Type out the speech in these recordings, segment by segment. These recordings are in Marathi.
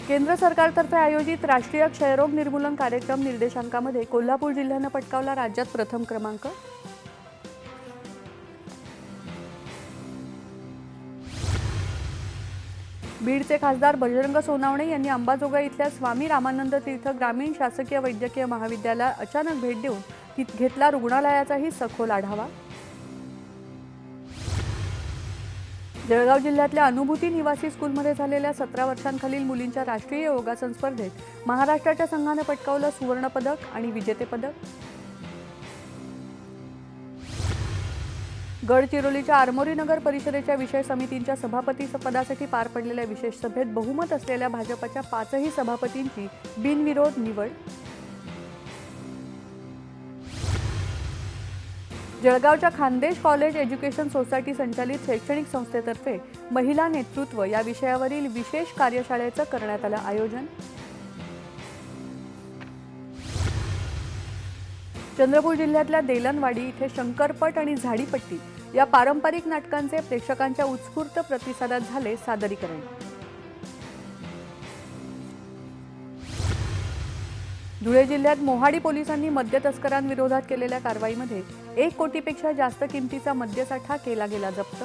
केंद्र सरकारतर्फे आयोजित राष्ट्रीय क्षयरोग निर्मूलन कार्यक्रम निर्देशांकामध्ये कोल्हापूर जिल्ह्यानं पटकावला राज्यात प्रथम क्रमांक। बीडचे खासदार बजरंग सोनावणे यांनी अंबाजोगाई इथल्या स्वामी रामानंद तीर्थ ग्रामीण शासकीय वैद्यकीय महाविद्यालयाला अचानक भेट देऊन घेतला रुग्णालयाचाही सखोल आढावा। जळगाव जिल्ह्यातल्या अनुभूती निवासी स्कूलमध्ये झालेल्या 17 वर्षांखालील मुलींच्या राष्ट्रीय योगासन स्पर्धेत महाराष्ट्राच्या संघाने पटकावलं सुवर्ण पदक आणि विजेते पदक। गडचिरोलीच्या आरमोरी नगर परिषदेच्या विषय समितींच्या सभापती पदासाठी पार पडलेल्या विशेष सभेत बहुमत असलेल्या भाजपच्या 5ही सभापतींची बिनविरोध निवड। जळगावच्या खानदेश कॉलेज एज्युकेशन सोसायटी संचालित शैक्षणिक संस्थेतर्फे महिला नेतृत्व या विषयावरील विशेष कार्यशाळेचं करण्यात आलं आयोजन। चंद्रपूर जिल्ह्यातल्या देलनवाडी इथे शंकरपट आणि झाडीपट्टी या पारंपरिक नाटकांचे प्रेक्षकांच्या उत्स्फूर्त प्रतिसादात झाले सादरीकरण। धुळे जिल्ह्यात मोहाडी पोलिसांनी मद्य तस्करांविरोधात केलेल्या कारवाईमध्ये 1 कोटीपेक्षा जास्त किमतीचा मद्यसाठा केला गेला जप्त।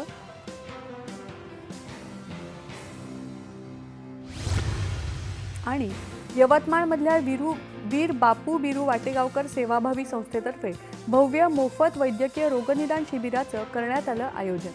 आणि यवतमाळमधल्या वीर बापू बिरू वाटेगावकर सेवाभावी संस्थेतर्फे भव्य मोफत वैद्यकीय रोगनिदान शिबिराचं करण्यात आलं आयोजन।